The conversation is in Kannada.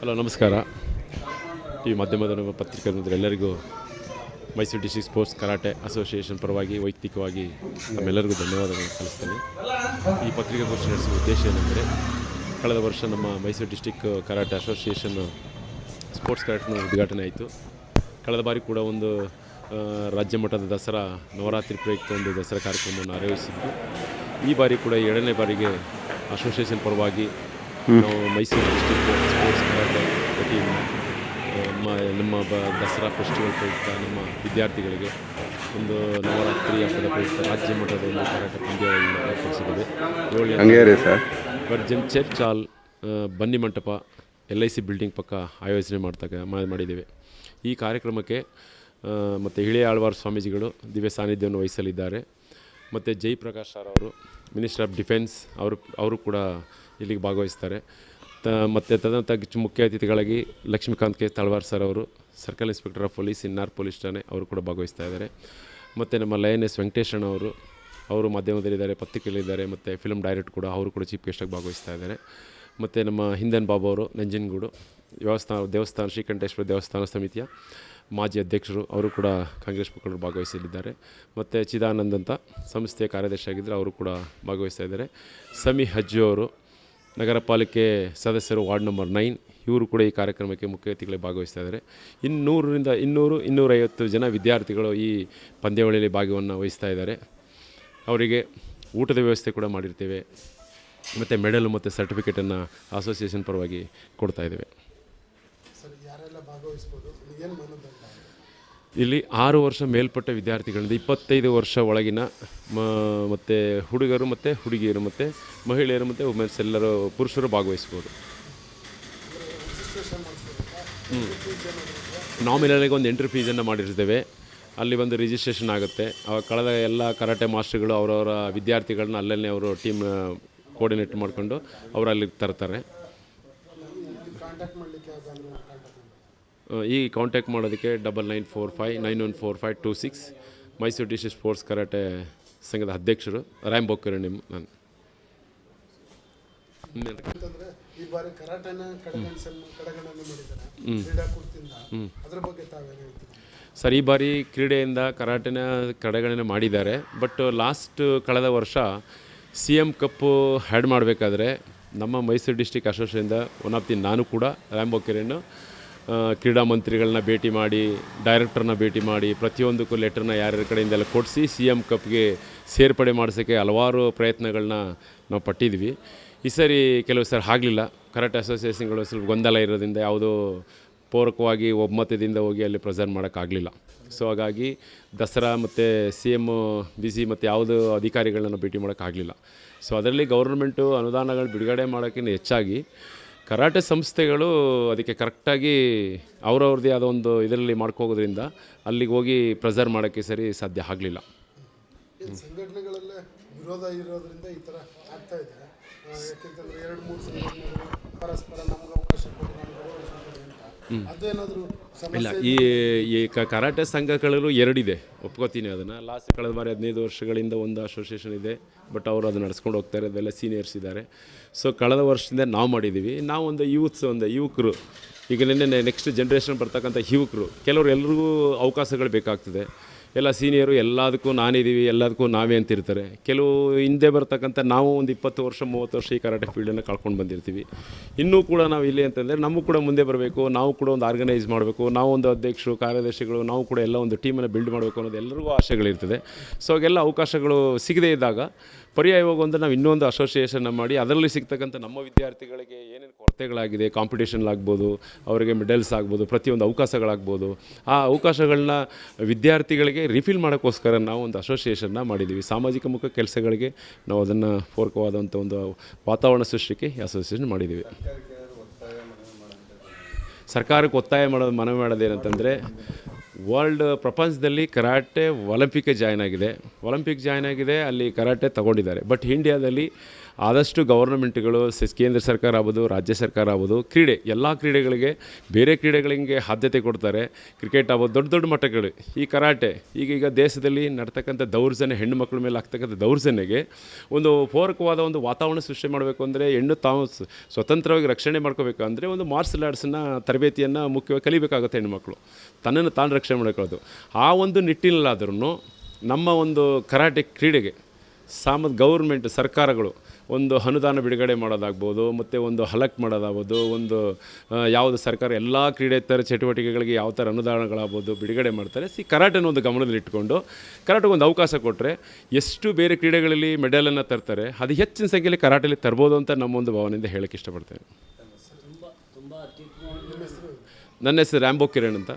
ಹಲೋ ನಮಸ್ಕಾರ. ಈ ಮಾಧ್ಯಮದ ಪತ್ರಿಕೆಲ್ಲರಿಗೂ Mysuru district sports karate association ಪರವಾಗಿ ವೈಯಕ್ತಿಕವಾಗಿ ನಮ್ಮೆಲ್ಲರಿಗೂ ಧನ್ಯವಾದಗಳನ್ನು ಸಲ್ಲಿಸ್ತೇನೆ. ಈ ಪತ್ರಿಕಾಗೋಷ್ಠಿ ನಡೆಸುವ ಉದ್ದೇಶ ಏನೆಂದರೆ, ಕಳೆದ ವರ್ಷ ನಮ್ಮ Mysuru district karate association sports ಕರಾಟೆನ ಉದ್ಘಾಟನೆ ಆಯಿತು. ಕಳೆದ ಬಾರಿ ಕೂಡ ಒಂದು ರಾಜ್ಯ ಮಟ್ಟದ ದಸರಾ ನವರಾತ್ರಿ ಪ್ರಯುಕ್ತ ಒಂದು ದಸರಾ ಕಾರ್ಯಕ್ರಮವನ್ನು ಆಯೋಜಿಸಿದ್ದು, ಈ ಬಾರಿ ಕೂಡ 2ನೇ ಬಾರಿಗೆ ಅಸೋಸಿಯೇಷನ್ ಪರವಾಗಿ ನಾವು Mysuru district sports karate team ನಮ್ಮ ದಸರಾ ಫೆಸ್ಟಿವಲ್ ಪ್ರಯುಕ್ತ ನಮ್ಮ ವಿದ್ಯಾರ್ಥಿಗಳಿಗೆ ಒಂದು ನವರಾತ್ರಿ ಹಬ್ಬದ ಪ್ರಯುಕ್ತ ರಾಜ್ಯ ಮಟ್ಟದ ಒಂದು ಕರಾಟೆ ಪಂದ್ಯವನ್ನು ಏರ್ಪಡಿಸಿದ್ದೇವೆ. 7ನೇ ವರ್ಜನ್ ಚರ್ಚ್ ಹಾಲ್ ಬನ್ನಿ ಮಂಟಪ LIC ಬಿಲ್ಡಿಂಗ್ ಪಕ್ಕ ಆಯೋಜನೆ ಮಾಡಿದ್ದೇವೆ. ಈ ಕಾರ್ಯಕ್ರಮಕ್ಕೆ ಮತ್ತು ಹಿಳಿಯ ಆಳ್ವಾರ್ ಸ್ವಾಮೀಜಿಗಳು ದಿವ್ಯ ಸಾನ್ನಿಧ್ಯವನ್ನು ವಹಿಸಲಿದ್ದಾರೆ. ಮತ್ತು ಜಯಪ್ರಕಾಶ್ ಸರ್ ಅವರು ಮಿನಿಸ್ಟರ್ ಆಫ್ ಡಿಫೆನ್ಸ್ ಅವರು ಕೂಡ ಇಲ್ಲಿಗೆ ಭಾಗವಹಿಸ್ತಾರೆ. ಮತ್ತು ತದನಂತರ ಮುಖ್ಯ ಅತಿಥಿಗಳಾಗಿ ಲಕ್ಷ್ಮೀಕಾಂತ್ ಕೆ ತಳವಾರ್ ಸರ್ ಅವರು, ಸರ್ಕಲ್ ಇನ್ಸ್ಪೆಕ್ಟರ್ ಆಫ್ ಪೊಲೀಸ್ ಇನ್ನಾರ್ ಪೊಲೀಸ್ ಠಾಣೆ, ಅವರು ಕೂಡ ಭಾಗವಹಿಸ್ತಾ ಇದ್ದಾರೆ. ಮತ್ತು ನಮ್ಮ ಲಯನೆಸ್ ವೆಂಕಟೇಶಣ್ಣ ಅವರು ಮಾಧ್ಯಮದಲ್ಲಿದ್ದಾರೆ, ಪತ್ರಿಕೆಯಲ್ಲಿದ್ದಾರೆ, ಮತ್ತು ಫಿಲ್ಮ್ ಡೈರೆಕ್ಟ್ ಕೂಡ ಅವರು ಕೂಡ ಚೀಫ್ ಗೆಸ್ಟಾಗಿ ಭಾಗವಹಿಸ್ತಾ ಇದ್ದಾರೆ. ಮತ್ತು ನಮ್ಮ ಹಿಂದನ್ ಬಾಬು ಅವರು ನಂಜನಗೂಡು ದೇವಸ್ಥಾನ ಶ್ರೀಕಂಠೇಶ್ವರ ದೇವಸ್ಥಾನ ಸಮಿತಿಯ ಮಾಜಿ ಅಧ್ಯಕ್ಷರು, ಅವರು ಕೂಡ ಕಾಂಗ್ರೆಸ್ ಮುಖಂಡರು ಭಾಗವಹಿಸಲಿದ್ದಾರೆ. ಮತ್ತು ಚಿದಾನಂದ್ ಅಂತ ಸಂಸ್ಥೆಯ ಕಾರ್ಯದರ್ಶಿಯಾಗಿದ್ದರೆ ಅವರು ಕೂಡ ಭಾಗವಹಿಸ್ತಾ ಇದ್ದಾರೆ. ಸಮಿ ಹಜ್ಜು ಅವರು ನಗರ ಪಾಲಿಕೆ ಸದಸ್ಯರು, ವಾರ್ಡ್ ನಂಬರ್ 9, ಇವರು ಕೂಡ ಈ ಕಾರ್ಯಕ್ರಮಕ್ಕೆ ಮುಖ್ಯ ಅತಿಥಿಗಳಾಗಿ ಭಾಗವಹಿಸ್ತಾ ಇದ್ದಾರೆ. 200-250 ಜನ ವಿದ್ಯಾರ್ಥಿಗಳು ಈ ಪಂದ್ಯಾವಳಿಯಲ್ಲಿ ಭಾಗವನ್ನು ವಹಿಸ್ತಾ ಇದ್ದಾರೆ. ಅವರಿಗೆ ಊಟದ ವ್ಯವಸ್ಥೆ ಕೂಡ ಮಾಡಿರ್ತೇವೆ. ಮತ್ತು ಮೆಡಲ್ ಮತ್ತು ಸರ್ಟಿಫಿಕೇಟನ್ನು ಅಸೋಸಿಯೇಷನ್ ಪರವಾಗಿ ಕೊಡ್ತಾ ಇದ್ದೇವೆ. ಇಲ್ಲಿ 6 ವರ್ಷ ಮೇಲ್ಪಟ್ಟ ವಿದ್ಯಾರ್ಥಿಗಳಿಂದ 25 ವರ್ಷ ಒಳಗಿನ ಮತ್ತು ಹುಡುಗರು ಮತ್ತು ಹುಡುಗಿಯರು ಮತ್ತು ಮಹಿಳೆಯರು ಮತ್ತು ವುಮೆನ್ಸ್ ಎಲ್ಲರೂ ಪುರುಷರು ಭಾಗವಹಿಸ್ಬೋದು. ನಾಮಿನಲ್ಗೆ ಒಂದು ಎಂಟ್ರಿ ಫೀಸನ್ನು ಮಾಡಿರ್ತೇವೆ. ಅಲ್ಲಿ ಒಂದು ರಿಜಿಸ್ಟ್ರೇಷನ್ ಆಗುತ್ತೆ. ಕಳೆದ ಎಲ್ಲ ಕರಾಟೆ ಮಾಸ್ಟರ್ಗಳು ಅವರವರ ವಿದ್ಯಾರ್ಥಿಗಳನ್ನ ಅಲ್ಲೇ ಅವರು ಟೀಮ್ ಕೋಆರ್ಡಿನೇಟ್ ಮಾಡಿಕೊಂಡು ಅವರು ಅಲ್ಲಿಗೆ ತರ್ತಾರೆ. ಈ ಕಾಂಟ್ಯಾಕ್ಟ್ ಮಾಡೋದಕ್ಕೆ 9945914526 ಮೈಸೂರು ಡಿಸ್ಟ್ರಿಕ್ಟ್ ಸ್ಪೋರ್ಟ್ಸ್ ಕರಾಟೆ ಸಂಘದ ಅಧ್ಯಕ್ಷರು ರಾಂಬೋಕರ್ ನಾನು. ಸರ್, ಈ ಬಾರಿ ಕ್ರೀಡೆಯಿಂದ ಕರಾಟೆನ ಕಡೆಗಣನೆ ಮಾಡಿದ್ದಾರೆ. ಬಟ್ ಕಳೆದ ವರ್ಷ CM ಕಪ್ಪು ಹ್ಯಾಡ್ ಮಾಡಬೇಕಾದ್ರೆ ನಮ್ಮ ಮೈಸೂರು ಡಿಸ್ಟ್ರಿಕ್ಟ್ ಅಸೋಸಿಯೇಷನಿಂದ ನಾನು ಕೂಡ ರಾಂಬೋಕೆರೆಯನ್ನು ಕ್ರೀಡಾ ಮಂತ್ರಿಗಳನ್ನ ಭೇಟಿ ಮಾಡಿ, ಡೈರೆಕ್ಟರ್ನ ಭೇಟಿ ಮಾಡಿ, ಪ್ರತಿಯೊಂದಕ್ಕೂ ಲೆಟರ್ನ ಯಾರ್ಯಾರ ಕಡೆಯಿಂದೆಲ್ಲ ಕೊಡಿಸಿ CM ಕಪ್ಗೆ ಸೇರ್ಪಡೆ ಮಾಡಿಸೋಕ್ಕೆ ಹಲವಾರು ಪ್ರಯತ್ನಗಳನ್ನ ನಾವು ಪಟ್ಟಿದ್ವಿ. ಈ ಸರಿ ಕೆಲವು ಸರಿ ಆಗಲಿಲ್ಲ. ಕರಾಟೆ ಅಸೋಸಿಯೇಷನ್ಗಳು ಸ್ವಲ್ಪ ಗೊಂದಲ ಇರೋದ್ರಿಂದ ಯಾವುದೋ ಪೂರಕವಾಗಿ ಒಮ್ಮತದಿಂದ ಹೋಗಿ ಅಲ್ಲಿ ಪ್ರೆಸೆಂಟ್ ಮಾಡೋಕ್ಕಾಗಲಿಲ್ಲ. ಸೊ ಹಾಗಾಗಿ ದಸರಾ ಮತ್ತು CM BC ಮತ್ತು ಯಾವುದೋ ಅಧಿಕಾರಿಗಳನ್ನ ಭೇಟಿ ಮಾಡೋಕ್ಕಾಗಲಿಲ್ಲ. ಸೊ ಅದರಲ್ಲಿ ಗೌರ್ಮೆಂಟು ಅನುದಾನಗಳು ಬಿಡುಗಡೆ ಮಾಡೋಕ್ಕಿಂತ ಹೆಚ್ಚಾಗಿ ಕರಾಟೆ ಸಂಸ್ಥೆಗಳು ಅದಕ್ಕೆ ಕರೆಕ್ಟಾಗಿ ಅವ್ರವ್ರದ್ದೇ ಆದ ಒಂದು ಇದರಲ್ಲಿ ಮಾಡ್ಕೋಗೋದ್ರಿಂದ ಅಲ್ಲಿಗೆ ಹೋಗಿ ಪ್ರೆಸರ್ ಮಾಡೋಕ್ಕೆ ಸರಿ ಸಾಧ್ಯ ಆಗಲಿಲ್ಲ. ಸಂಘಟನೆಗಳಲ್ಲೇ ವಿರೋಧ ಇರೋದ್ರಿಂದ ಈ ಥರ ಆಗ್ತಾ ಇದೆ. ಯಾಕೆಂತಂದರೆ 2-3 ಸಂಘಟನೆಗಳು ಪರಸ್ಪರ ನಮ್ಗೆ ಅವಕಾಶ ಕೊಡಿ, ಅದೇನಾದರೂ ಇಲ್ಲ. ಈ ಕರಾಟೆ ಸಂಘಗಳು 2 ಇದೆ, ಒಪ್ಕೋತೀನಿ ಅದನ್ನು. ಕಳೆದ ಬಾರಿ 15 ವರ್ಷಗಳಿಂದ ಒಂದು ಅಸೋಸಿಯೇಷನ್ ಇದೆ, ಬಟ್ ಅವರು ಅದು ನಡೆಸ್ಕೊಂಡು ಹೋಗ್ತಾರೆ. ಅದೆಲ್ಲ ಸೀನಿಯರ್ಸ್ ಇದ್ದಾರೆ. ಸೊ ಕಳೆದ ವರ್ಷದಿಂದ ನಾವು ಮಾಡಿದ್ದೀವಿ. ನಾವು ಒಂದು ಯುವಕರು, ಈಗ ನೆಕ್ಸ್ಟ್ ಜನ್ರೇಷನ್ ಬರ್ತಕ್ಕಂಥ ಯುವಕರು, ಕೆಲವರು ಎಲ್ರಿಗೂ ಅವಕಾಶಗಳು ಬೇಕಾಗ್ತದೆ. ಎಲ್ಲ ಸೀನಿಯರು ಎಲ್ಲದಕ್ಕೂ ನಾನಿದ್ದೀವಿ, ಎಲ್ಲದಕ್ಕೂ ನಾವೇ ಅಂತಿರ್ತಾರೆ. ಕೆಲವು ಹಿಂದೆ ಬರ್ತಕ್ಕಂಥ ನಾವು ಒಂದು 20 ವರ್ಷ 30 ವರ್ಷ ಈ ಕರಾಟೆ ಫೀಲ್ಡನ್ನು ಕಳ್ಕೊಂಡು ಬಂದಿರ್ತೀವಿ. ಇನ್ನೂ ಕೂಡ ನಾವು ಇಲ್ಲಿ ಅಂತಂದರೆ ನಮಗೂ ಕೂಡ ಮುಂದೆ ಬರಬೇಕು, ನಾವು ಕೂಡ ಒಂದು ಆರ್ಗನೈಸ್ ಮಾಡಬೇಕು, ನಾವು ಒಂದು ಅಧ್ಯಕ್ಷರು ಕಾರ್ಯದರ್ಶಿಗಳು, ನಾವು ಕೂಡ ಎಲ್ಲ ಒಂದು ಟೀಮನ್ನು ಬಿಲ್ಡ್ ಮಾಡಬೇಕು ಅನ್ನೋದು ಎಲ್ಲರಿಗೂ ಆಸೆಗಳಿರ್ತದೆ. ಸೊ ಹಾಗೆಲ್ಲ ಅವಕಾಶಗಳು ಸಿಗದೇ ಇದ್ದಾಗ ಪರ್ಯಾಯವಾಗಿ ನಾವು ಇನ್ನೊಂದು ಅಸೋಸಿಯೇಷನ್ನ ಮಾಡಿ ಅದರಲ್ಲಿ ಸಿಗ್ತಕ್ಕಂಥ ನಮ್ಮ ವಿದ್ಯಾರ್ಥಿಗಳಿಗೆ ಏನೇನು ಕೊರತೆಗಳಾಗಿದೆ, ಕಾಂಪಿಟೇಷನ್ಲಾಗ್ಬೋದು, ಅವರಿಗೆ ಮೆಡಲ್ಸ್ ಆಗ್ಬೋದು, ಪ್ರತಿಯೊಂದು ಅವಕಾಶಗಳಾಗ್ಬೋದು, ಆ ಅವಕಾಶಗಳನ್ನ ವಿದ್ಯಾರ್ಥಿಗಳಿಗೆ ರಿಫಿಲ್ ಮಾಡೋಕ್ಕೋಸ್ಕರ ನಾವು ಒಂದು ಅಸೋಸಿಯೇಷನ್ನ ಮಾಡಿದ್ದೀವಿ. ಸಾಮಾಜಿಕ ಮುಖ ಕೆಲಸಗಳಿಗೆ ನಾವು ಅದನ್ನು ಪೂರಕವಾದಂಥ ಒಂದು ವಾತಾವರಣ ಸೃಷ್ಟಿಗೆ ಈ ಅಸೋಸಿಯೇಷನ್ ಮಾಡಿದ್ದೀವಿ. ಸರ್ಕಾರಕ್ಕೆ ಒತ್ತಾಯ ಮನವಿ ಮಾಡೋದೇನಂತಂದರೆ, ಪ್ರಪಂಚದಲ್ಲಿ ಕರಾಟೆ ಒಲಿಂಪಿಕ್ ಜಾಯ್ನ್ ಆಗಿದೆ, ಅಲ್ಲಿ ಕರಾಟೆ ತಗೊಂಡಿದ್ದಾರೆ. ಬಟ್ ಇಂಡಿಯಾದಲ್ಲಿ ಆದಷ್ಟು ಗೌರ್ನಮೆಂಟ್ಗಳು ಕೇಂದ್ರ ಸರ್ಕಾರ ಆಗ್ಬೋದು, ರಾಜ್ಯ ಸರ್ಕಾರ ಆಗ್ಬೋದು, ಕ್ರೀಡೆ ಎಲ್ಲ ಕ್ರೀಡೆಗಳಿಗೆ ಬೇರೆ ಕ್ರೀಡೆಗಳಿಗೆ ಆದ್ಯತೆ ಕೊಡ್ತಾರೆ. ಕ್ರಿಕೆಟ್ ಆಗ್ಬೋದು, ದೊಡ್ಡ ದೊಡ್ಡ ಮಟ್ಟಗಳು. ಈ ಕರಾಟೆ ಈಗ ದೇಶದಲ್ಲಿ ನಡ್ತಕ್ಕಂಥ ದೌರ್ಜನ್ಯ, ಹೆಣ್ಣು ಮಕ್ಕಳ ಮೇಲೆ ಆಗ್ತಕ್ಕಂಥ ದೌರ್ಜನ್ಯಗೆ ಒಂದು ಪೂರಕವಾದ ಒಂದು ವಾತಾವರಣ ಸೃಷ್ಟಿ ಮಾಡಬೇಕು ಅಂದರೆ, ಹೆಣ್ಣು ತಾವು ಸ್ವತಂತ್ರವಾಗಿ ರಕ್ಷಣೆ ಮಾಡ್ಕೋಬೇಕು ಅಂದರೆ ಒಂದು ಮಾರ್ಷಲ್ ಆರ್ಟ್ಸನ್ನ ತರಬೇತಿಯನ್ನು ಮುಖ್ಯವಾಗಿ ಕಲಿಬೇಕಾಗುತ್ತೆ ಹೆಣ್ಣುಮಕ್ಕಳು, ತನ್ನನ್ನು ತಾನು ರಕ್ಷಣೆ ಮಾಡ್ಕೊಳ್ಳೋದು. ಆ ಒಂದು ನಿಟ್ಟಿನಲ್ಲಾದ್ರೂ ನಮ್ಮ ಒಂದು ಕರಾಟೆ ಕ್ರೀಡೆಗೆ ಗೌರ್ಮೆಂಟ್ ಸರ್ಕಾರಗಳು ಒಂದು ಅನುದಾನ ಬಿಡುಗಡೆ ಮಾಡೋದಾಗ್ಬೋದು, ಮತ್ತು ಒಂದು ಹಲಕ್ ಮಾಡೋದಾಗ್ಬೋದು, ಒಂದು ಯಾವುದು ಸರ್ಕಾರ ಎಲ್ಲ ಕ್ರೀಡೇತರ ಚಟುವಟಿಕೆಗಳಿಗೆ ಯಾವ ಥರ ಅನುದಾನಗಳಾಗ್ಬೋದು ಬಿಡುಗಡೆ ಮಾಡ್ತಾರೆ. ಕರಾಟೆನ ಒಂದು ಗಮನದಲ್ಲಿಟ್ಕೊಂಡು ಕರಾಟೆಗೆ ಒಂದು ಅವಕಾಶ ಕೊಟ್ಟರೆ ಎಷ್ಟು ಬೇರೆ ಕ್ರೀಡೆಗಳಲ್ಲಿ ಮೆಡಲನ್ನು ತರ್ತಾರೆ, ಅದು ಹೆಚ್ಚಿನ ಸಂಖ್ಯೆಯಲ್ಲಿ ಕರಾಟೆಯಲ್ಲಿ ತರ್ಬೋದು ಅಂತ ನಮ್ಮೊಂದು ಭಾವನೆಯಿಂದ ಹೇಳೋಕ್ಕೆ ಇಷ್ಟಪಡ್ತೇನೆ. ನನ್ನ ಹೆಸರು ರ್ಯಾಂಬೋ ಕಿರಣ್ ಅಂತ.